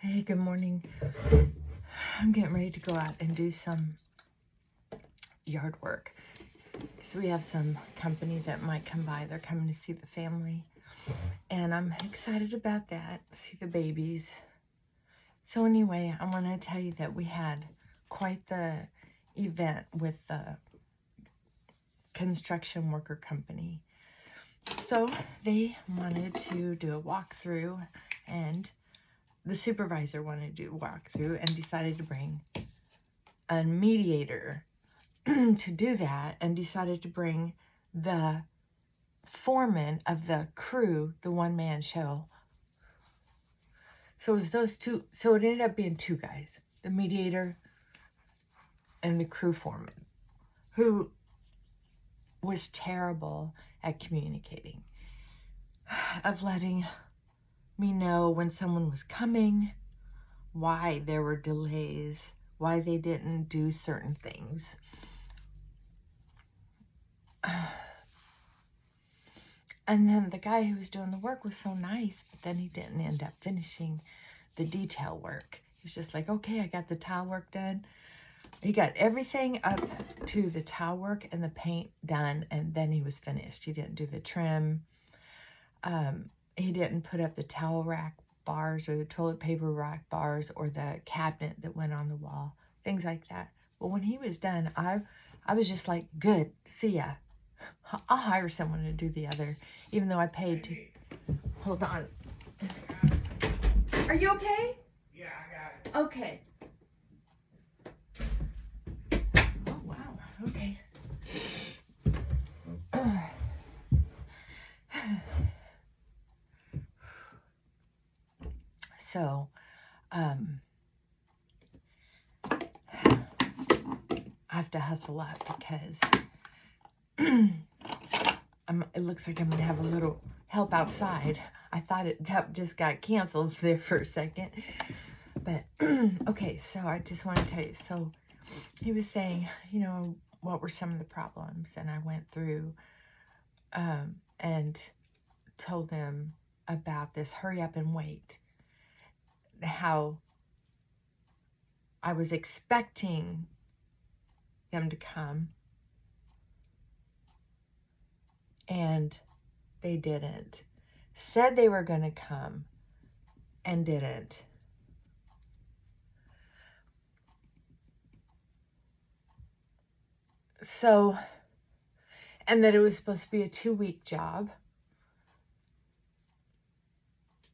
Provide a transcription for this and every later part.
Hey, good morning. I'm getting ready to go out and do some yard work because we have some company that might come by. They're coming to see the family, and I'm excited about that, see the babies. So anyway, I want to tell you that we had quite the event with the construction worker company. So they wanted to do a walkthrough, and the supervisor wanted to do a walkthrough and decided to bring a mediator to do that, and decided to bring the foreman of the crew, the one-man show. So it was those two. So it ended up being two guys, the mediator and the crew foreman, who was terrible at communicating, of letting me know when someone was coming, why there were delays, why they didn't do certain things. And then the guy who was doing the work was so nice, but then he didn't end up finishing the detail work. He's just like, okay, I got the tile work done. He got everything up to the tile work and the paint done, and then he was finished. He didn't do the trim. He didn't put up the towel rack bars or the toilet paper rack bars or the cabinet that went on the wall, things like that. But when he was done, I was just like, good, see ya. I'll hire someone to do the other, even though I paid to. Hold on. Are you okay? Yeah, I got it. Okay. Oh, wow. Okay. So, I have to hustle up because it looks like I'm going to have a little help outside. I thought that just got canceled there for a second. But, okay, so I just want to tell you. So, he was saying, what were some of the problems? And I went through and told him about this hurry up and wait. How I was expecting them to come, and they didn't. Said they were going to come and didn't. So, and that it was supposed to be a 2-week job.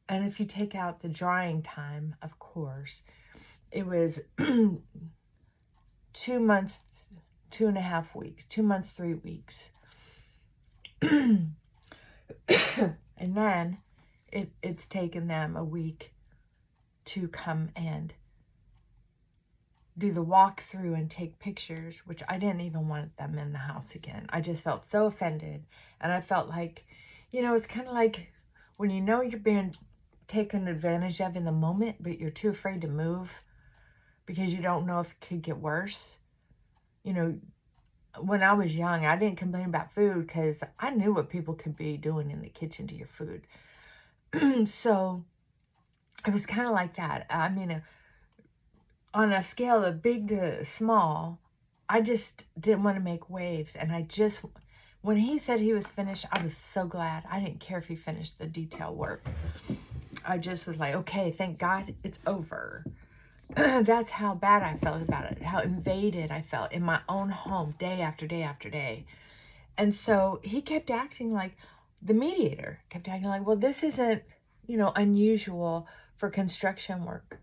And if you take out the drying time, of course, it was 2 months, 2.5 weeks, 2 months, 3 weeks. And then it's taken them a week to come and do the walkthrough and take pictures, which I didn't even want them in the house again. I just felt so offended. And I felt like, it's kind of like when you're being taken advantage of in the moment, but you're too afraid to move because you don't know if it could get worse. When I was young, I didn't complain about food because I knew what people could be doing in the kitchen to your food. So it was kind of like that. I mean, on a scale of big to small, I just didn't want to make waves. And when he said he was finished, I was so glad. I didn't care if he finished the detail work. I just was like, okay, thank God it's over. That's how bad I felt about it, how invaded I felt in my own home day after day after day. And so he kept acting like, the mediator kept acting like, well, this isn't, unusual for construction work.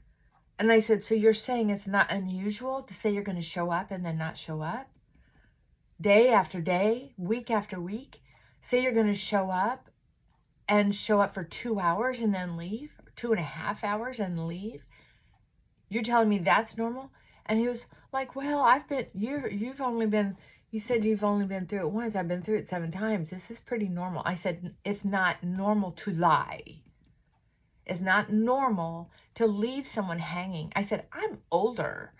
And I said, so you're saying it's not unusual to say you're going to show up and then not show up? Day after day, week after week? Say you're going to show up for 2 hours and then leave? 2.5 hours and leave? You're telling me that's normal? And he was like, well, you said you've only been through it once. I've been through it 7 times. This is pretty normal. I said, it's not normal to lie. It's not normal to leave someone hanging. I said, I'm older.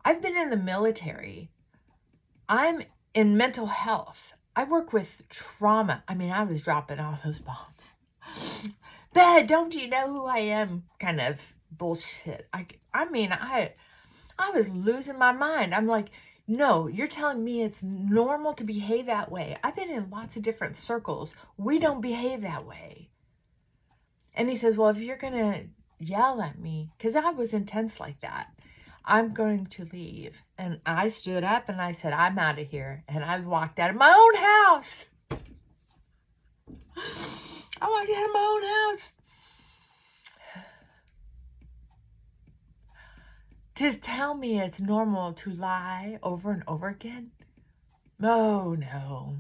I've been in the military. I'm in mental health. I work with trauma. I mean, I was dropping all those bombs. But don't you know who I am? Kind of bullshit. I mean, I was losing my mind. I'm like, no, you're telling me it's normal to behave that way. I've been in lots of different circles. We don't behave that way. And he says, well, if you're going to yell at me, because I was intense like that, I'm going to leave. And I stood up and I said, I'm out of here. And I walked out of my own house. I walked out of my own house. To tell me it's normal to lie over and over again? Oh, no.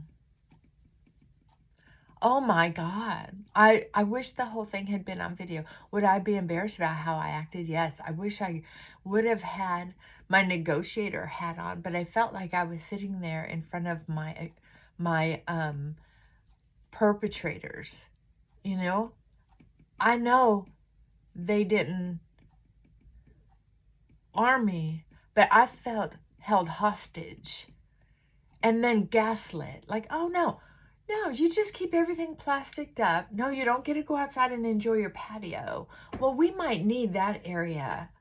Oh my God. I wish the whole thing had been on video. Would I be embarrassed about how I acted? Yes. I wish I would have had my negotiator hat on, but I felt like I was sitting there in front of my perpetrators. You know? I know they didn't arm me, but I felt held hostage and then gaslit. Like, oh no, you just keep everything plasticed up. No, you don't get to go outside and enjoy your patio. Well, we might need that area.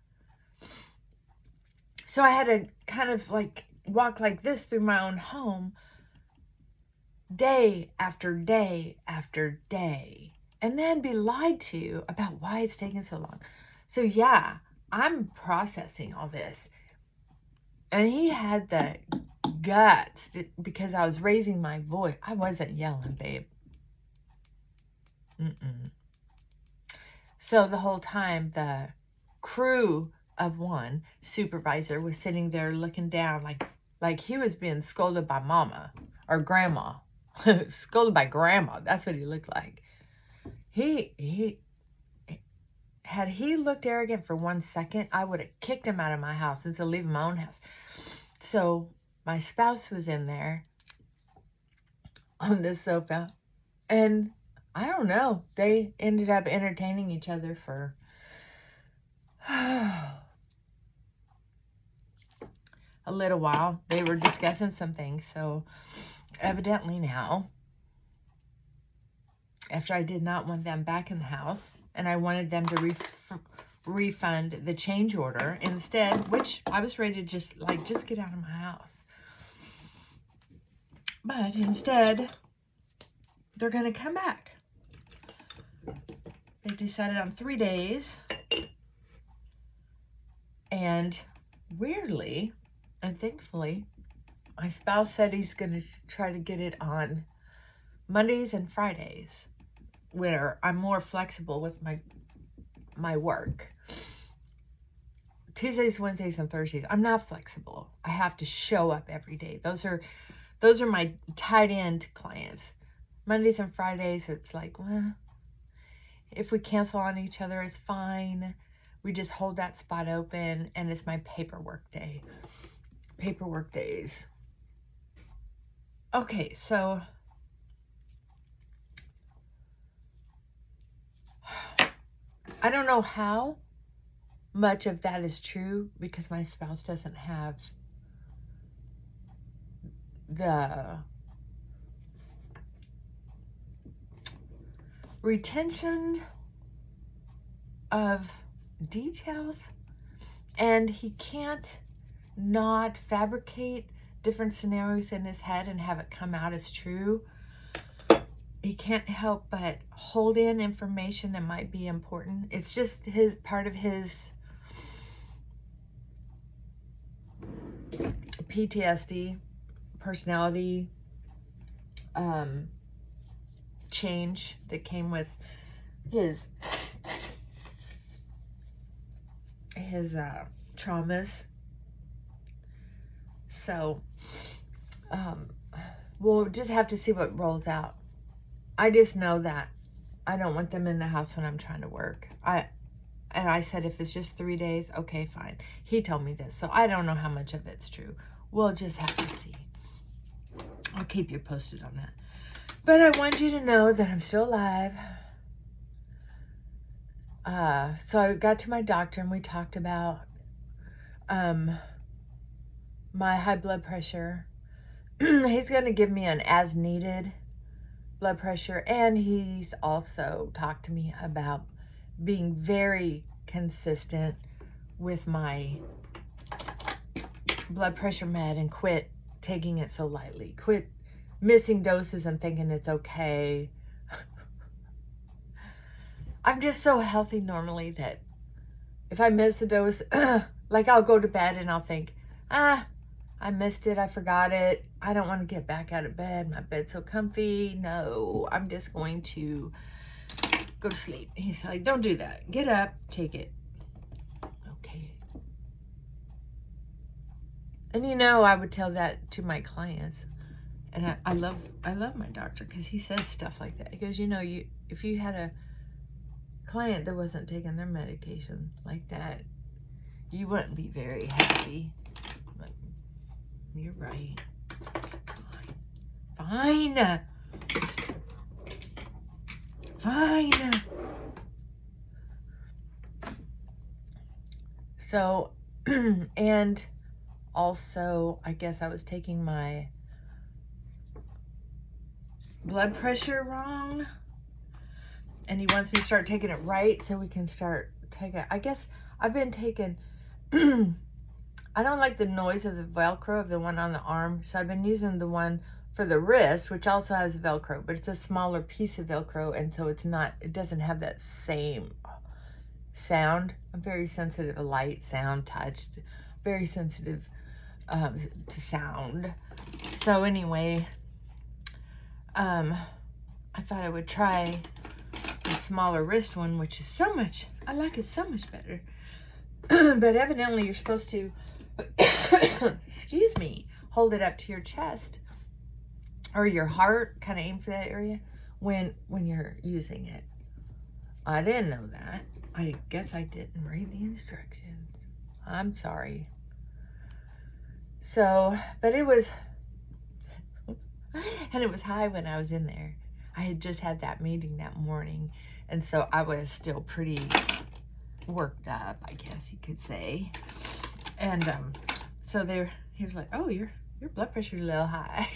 So I had to kind of like walk like this through my own home day after day after day, and then be lied to about why it's taking so long. So yeah, I'm processing all this. And he had the guts because I was raising my voice. I wasn't yelling, babe. So the whole time, the crew of one supervisor was sitting there looking down like he was being scolded by mama or grandma. Scolded by grandma. That's what he looked like. Had he looked arrogant for 1 second, I would have kicked him out of my house instead of leaving my own house. So my spouse was in there on this sofa, and I don't know, they ended up entertaining each other for a little while. They were discussing some things, so evidently now, after I did not want them back in the house, and I wanted them to refund the change order instead, which I was ready to just get out of my house. But instead, they're going to come back. They decided on 3 days. And weirdly and thankfully, my spouse said he's going to try to get it on Mondays and Fridays, where I'm more flexible with my work. Tuesdays, Wednesdays, and Thursdays, I'm not flexible. I have to show up every day. Those are my tight end clients. Mondays and Fridays, it's like, well, if we cancel on each other, it's fine. We just hold that spot open, and it's my paperwork day. Paperwork days. Okay, so I don't know how much of that is true because my spouse doesn't have the retention of details, and he can't not fabricate different scenarios in his head and have it come out as true. He can't help but hold in information that might be important. It's just his part of his PTSD, personality change that came with his traumas. So we'll just have to see what rolls out. I just know that I don't want them in the house when I'm trying to work. And I said, if it's just 3 days, okay, fine. He told me this, so I don't know how much of it's true. We'll just have to see. I'll keep you posted on that. But I want you to know that I'm still alive. So I got to my doctor and we talked about my high blood pressure. He's going to give me an as needed blood pressure, and he's also talked to me about being very consistent with my blood pressure med and quit taking it so lightly. Quit missing doses and thinking it's okay. I'm just so healthy normally that if I miss a dose, like I'll go to bed and I'll think, I missed it. I forgot it. I don't want to get back out of bed. My bed's so comfy. No, I'm just going to go to sleep. He's like, don't do that. Get up, take it. Okay. And you know, I would tell that to my clients. And I love my doctor because he says stuff like that. He goes, you know, if you had a client that wasn't taking their medication like that, you wouldn't be very happy. But you're right. Fine. Fine. So, and also, I guess I was taking my blood pressure wrong. And he wants me to start taking it right so we can start taking, I guess I've been taking, I don't like the noise of the Velcro of the one on the arm. So I've been using the one for the wrist, which also has Velcro, but it's a smaller piece of Velcro. And so it doesn't have that same sound. I'm very sensitive to light, sound, touch, very sensitive to sound. So anyway, I thought I would try the smaller wrist one, which is so much, I like it so much better. But evidently you're supposed to, excuse me, hold it up to your chest or your heart, kind of aim for that area when you're using it. I didn't know that. I guess I didn't read the instructions. I'm sorry. So, but it was, and it was high when I was in there. I had just had that meeting that morning, and so I was still pretty worked up, I guess you could say. And so he was like, "Oh, your blood pressure's a little high,"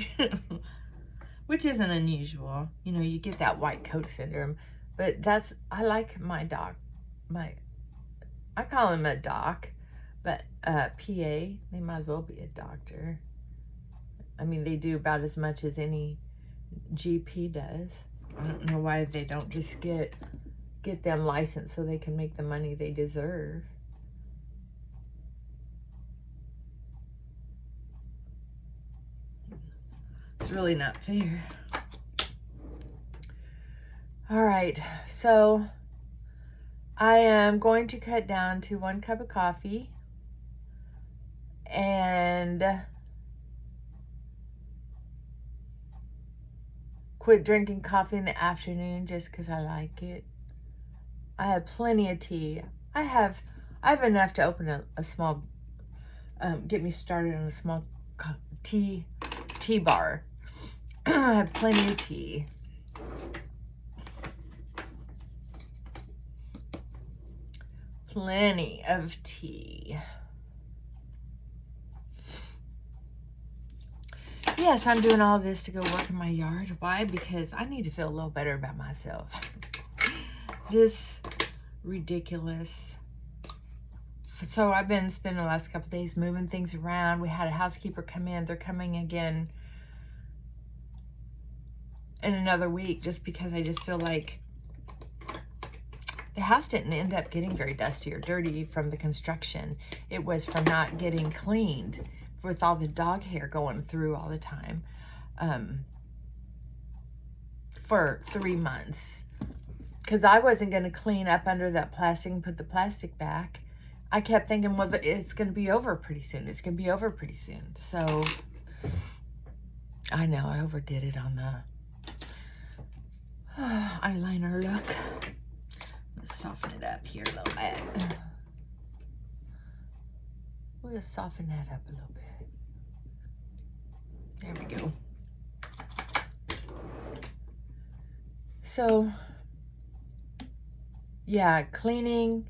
which isn't unusual. You know, you get that white coat syndrome, but I like my doc. I call him a doc, but PA. They might as well be a doctor. I mean, they do about as much as any GP does. I don't know why they don't just get them licensed so they can make the money they deserve. It's really not fair. All right, so I am going to cut down to 1 cup of coffee and quit drinking coffee in the afternoon just because I like it. I have plenty of tea. I have enough to open a small, get me started on a small tea bar. I have plenty of tea. Plenty of tea. Yes, I'm doing all this to go work in my yard. Why? Because I need to feel a little better about myself. This ridiculous. So I've been spending the last couple of days moving things around. We had a housekeeper come in. They're coming again in another week just because I just feel like the house didn't end up getting very dusty or dirty from the construction. It was from not getting cleaned with all the dog hair going through all the time for 3 months. Because I wasn't going to clean up under that plastic and put the plastic back. I kept thinking, well, it's going to be over pretty soon. It's going to be over pretty soon. So, I know, I overdid it on the eyeliner look. Let's soften it up here a little bit. We'll just soften that up a little bit. There we go. So, yeah, cleaning,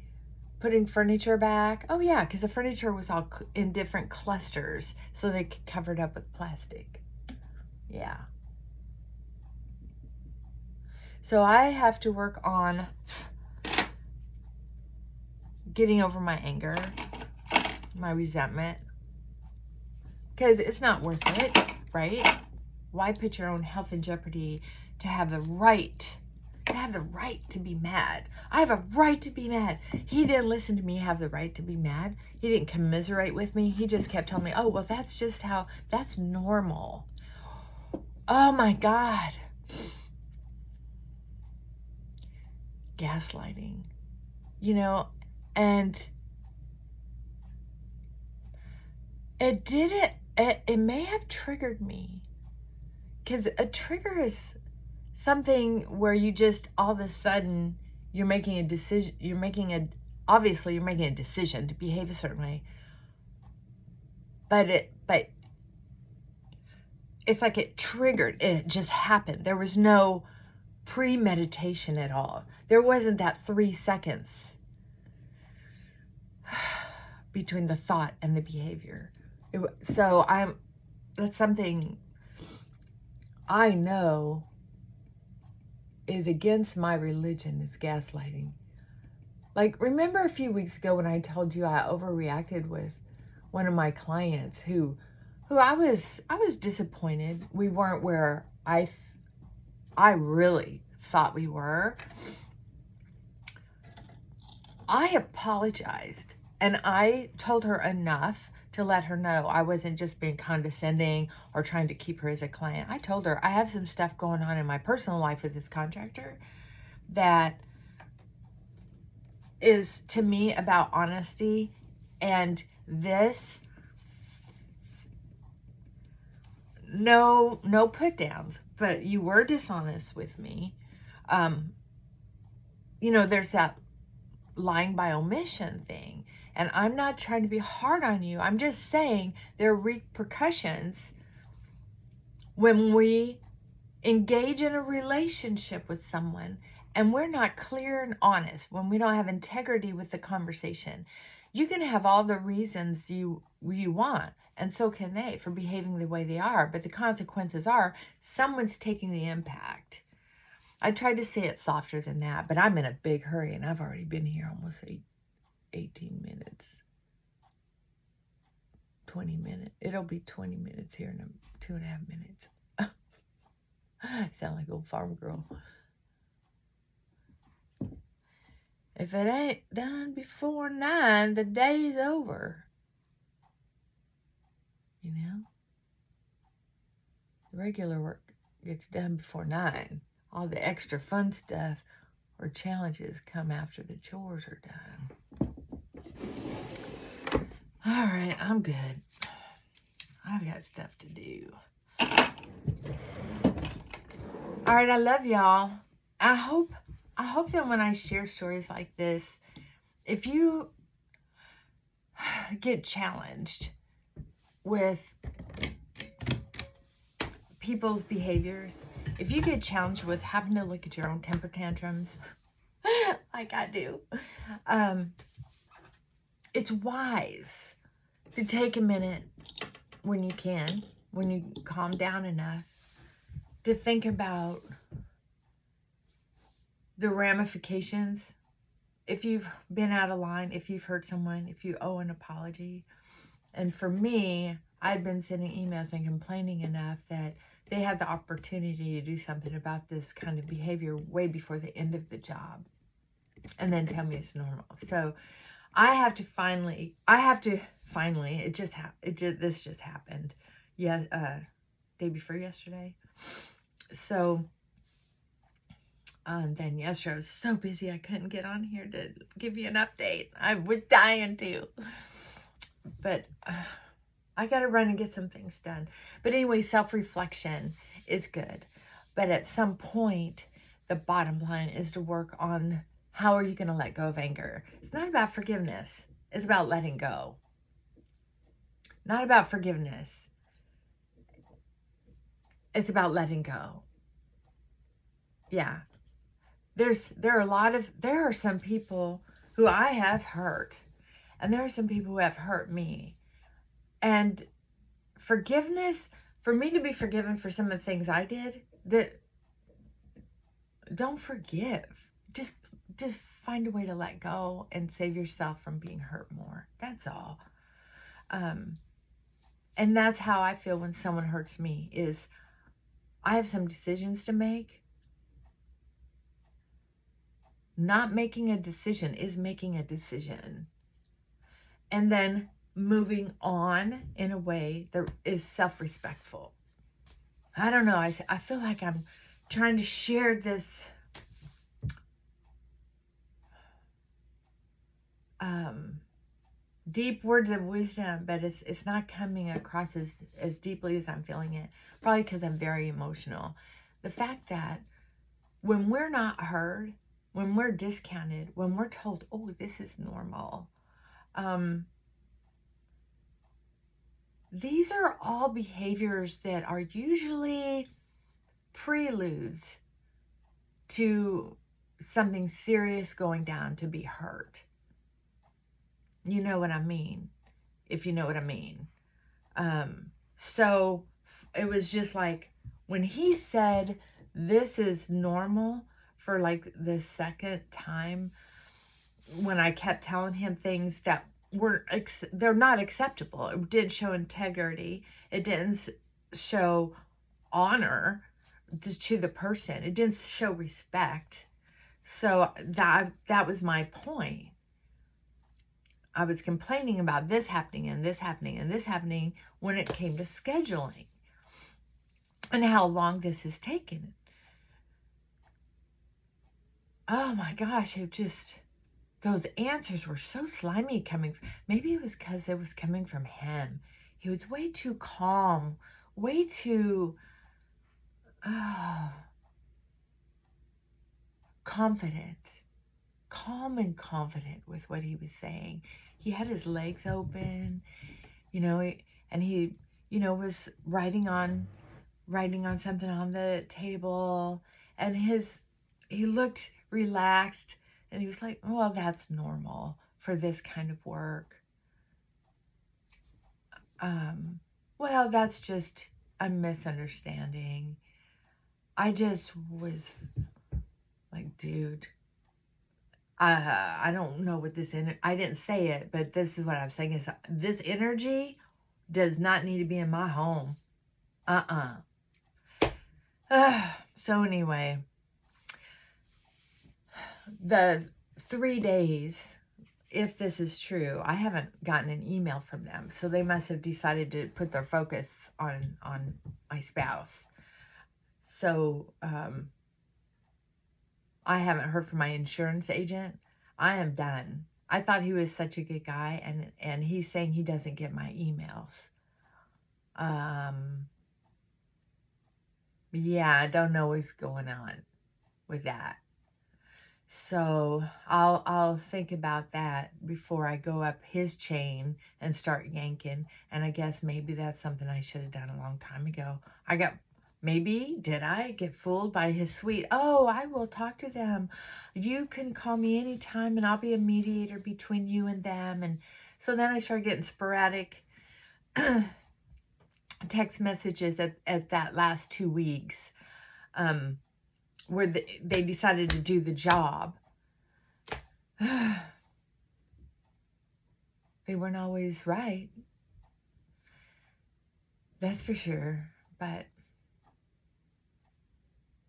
putting furniture back. Oh, yeah, because the furniture was all in different clusters, so they covered up with plastic. Yeah. So I have to work on getting over my anger, my resentment, because it's not worth it, right? Why put your own health in jeopardy to have the right to be mad? I have a right to be mad. He didn't listen to me have the right to be mad. He didn't commiserate with me. He just kept telling me, oh, well, that's just how, that's normal. Oh my God. Gaslighting, you know, and it may have triggered me, because a trigger is something where you just all of a sudden you're making a decision, obviously you're making a decision to behave a certain way, but it's like it triggered, it just happened. There was no premeditation at all. There wasn't that 3 seconds between the thought and the behavior. So that's something I know is against my religion, is gaslighting. Like, remember a few weeks ago when I told you I overreacted with one of my clients who I was disappointed we weren't where I really thought we were. I apologized, and I told her enough to let her know I wasn't just being condescending or trying to keep her as a client. I told her I have some stuff going on in my personal life with this contractor that is, to me, about honesty, and this, no put downs, but you were dishonest with me. You know, there's that lying by omission thing. And I'm not trying to be hard on you. I'm just saying there are repercussions when we engage in a relationship with someone and we're not clear and honest, when we don't have integrity with the conversation. You can have all the reasons you want, and so can they, for behaving the way they are, but the consequences are someone's taking the impact. I tried to say it softer than that, but I'm in a big hurry, and I've already been here almost 18 minutes. 20 minutes. It'll be 20 minutes here in 2.5 minutes. I sound like old farm girl. If it ain't done before 9, the day's over. You know? Regular work gets done before 9. All the extra fun stuff or challenges come after the chores are done. All right, I'm good. I've got stuff to do. All right, I love y'all. I hope that when I share stories like this, if you get challenged with people's behaviors, if you get challenged with having to look at your own temper tantrums, like I do, it's wise to take a minute when you can, when you calm down enough, to think about the ramifications. If you've been out of line, if you've hurt someone, if you owe an apology. And for me, I'd been sending emails and complaining enough that they had the opportunity to do something about this kind of behavior way before the end of the job, and then tell me it's normal. So this just happened. Yeah, day before yesterday. So then yesterday I was so busy I couldn't get on here to give you an update. I was dying to, but I got to run and get some things done. But anyway, self-reflection is good. But at some point, the bottom line is to work on how are you going to let go of anger. It's not about forgiveness. It's about letting go. Not about forgiveness. It's about letting go. Yeah. There are some people who I have hurt, and there are some people who have hurt me. And forgiveness, for me to be forgiven for some of the things I did, that don't forgive. Just find a way to let go and save yourself from being hurt more. That's all. And that's how I feel when someone hurts me, is I have some decisions to make. Not making a decision is making a decision. And then moving on in a way that is self-respectful. I don't know. I feel like I'm trying to share this deep words of wisdom, but it's not coming across as deeply as I'm feeling it. Probably because I'm very emotional. The fact that when we're not heard, when we're discounted, when we're told, oh, this is normal, these are all behaviors that are usually preludes to something serious going down, to be hurt. You know what I mean, if you know what I mean. So it was just like, when he said this is normal, for like the second time, when I kept telling him things that they're not acceptable. It didn't show integrity. It didn't show honor to the person. It didn't show respect. So that was my point. I was complaining about this happening and this happening and this happening when it came to scheduling and how long this has taken. Oh my gosh, those answers were so slimy coming. Maybe it was because it was coming from him. He was way too calm, way too confident, calm and confident with what he was saying. He had his legs open, and he, was writing on something on the table, and he looked relaxed, and he was like, well, that's normal for this kind of work. Well, that's just a misunderstanding. I just was like, dude, I don't know what this, I didn't say it, but this is what I'm saying, is this energy does not need to be in my home. So anyway, the 3 days, if this is true, I haven't gotten an email from them, so they must have decided to put their focus on my spouse. So I haven't heard from my insurance agent. I am done. I thought he was such a good guy, and he's saying he doesn't get my emails. Yeah, I don't know what's going on with that. So I'll think about that before I go up his chain and start yanking. And I guess maybe that's something I should have done a long time ago. Did I get fooled by his sweet, oh, I will talk to them. You can call me anytime and I'll be a mediator between you and them. And so then I started getting sporadic text messages at that last 2 weeks, where they decided to do the job. They weren't always right. That's for sure. But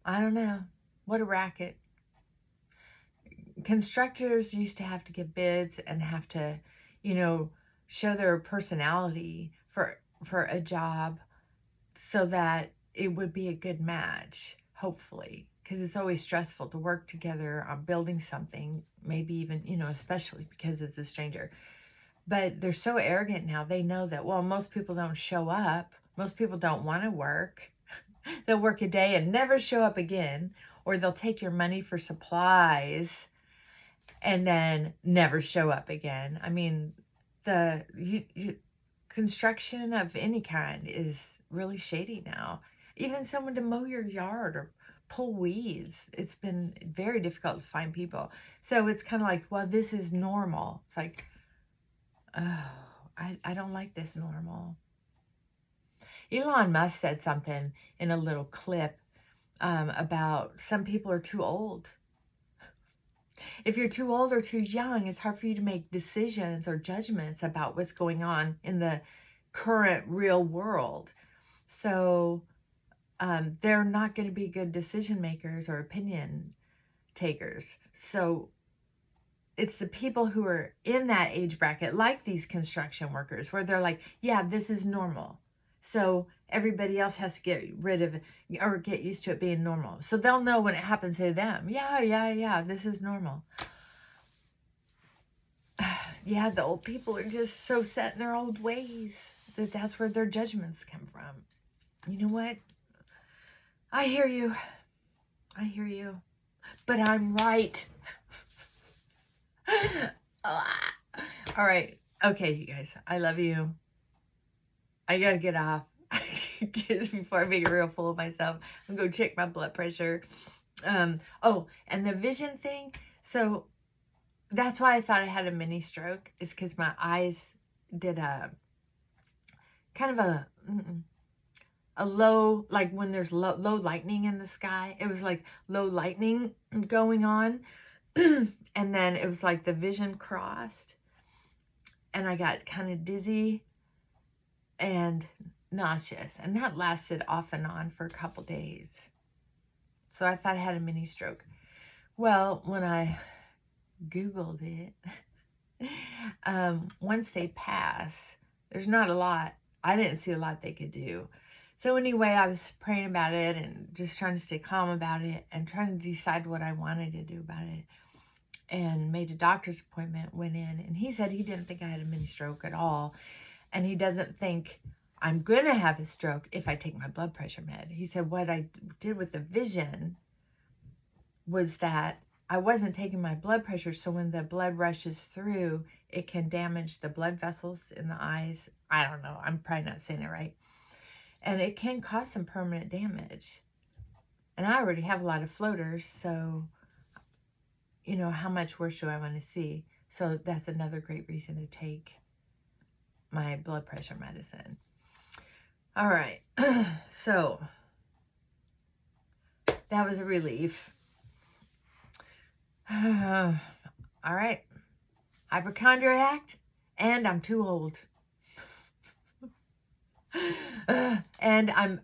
I don't know. What a racket. Constructors used to have to get bids and have to, show their personality for a job so that it would be a good match, hopefully. Because it's always stressful to work together on building something, maybe even, especially because it's a stranger. But they're so arrogant now. They know that, well, most people don't show up. Most people don't want to work. They'll work a day and never show up again. Or they'll take your money for supplies and then never show up again. I mean, the construction of any kind is really shady now. Even someone to mow your yard or pull weeds, it's been very difficult to find people. So it's kind of like, well, this is normal. It's like, oh, I don't like this normal. Elon Musk said something in a little clip about some people are too old. If you're too old or too young, it's hard for you to make decisions or judgments about what's going on in the current real world. So they're not going to be good decision makers or opinion takers. So it's the people who are in that age bracket, like these construction workers, where they're like, yeah, this is normal. So everybody else has to get rid of it or get used to it being normal. So they'll know when it happens to them. Yeah, this is normal. Yeah, the old people are just so set in their old ways that that's where their judgments come from. You know what? I hear you. I hear you. But I'm right. All right. Okay, you guys. I love you. I gotta get off before I make a real fool of myself. I'm gonna go check my blood pressure. Oh, and the vision thing. So that's why I thought I had a mini stroke, is because my eyes did a kind of a low, like when there's low lightning in the sky. It was like low lightning going on. And then it was like the vision crossed. And I got kind of dizzy and nauseous. And that lasted off and on for a couple days. So I thought I had a mini stroke. Well, when I Googled it, once they pass, there's not a lot. I didn't see a lot they could do. So anyway, I was praying about it and just trying to stay calm about it and trying to decide what I wanted to do about it. And made a doctor's appointment, went in, and he said he didn't think I had a mini stroke at all. And he doesn't think I'm going to have a stroke if I take my blood pressure med. He said what I did with the vision was that I wasn't taking my blood pressure, so when the blood rushes through, it can damage the blood vessels in the eyes. I don't know. I'm probably not saying it right. And it can cause some permanent damage. And I already have a lot of floaters, so, you know, how much worse do I want to see? So that's another great reason to take my blood pressure medicine. All right. So that was a relief. All right. Hypochondriac, and I'm too old. And I'm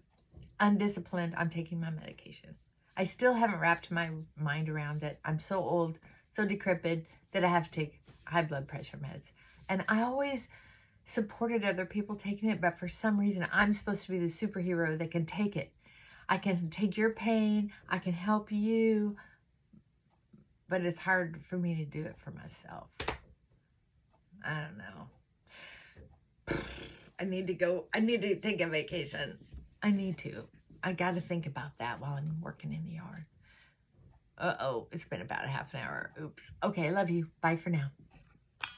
undisciplined on taking my medication. I still haven't wrapped my mind around that I'm so old, so decrepit, that I have to take high blood pressure meds. And I always supported other people taking it, but for some reason, I'm supposed to be the superhero that can take it. I can take your pain, I can help you, but it's hard for me to do it for myself. I don't know. I need to take a vacation. I need to. I got to think about that while I'm working in the yard. Uh-oh, it's been about a half an hour. Oops. Okay, love you. Bye for now.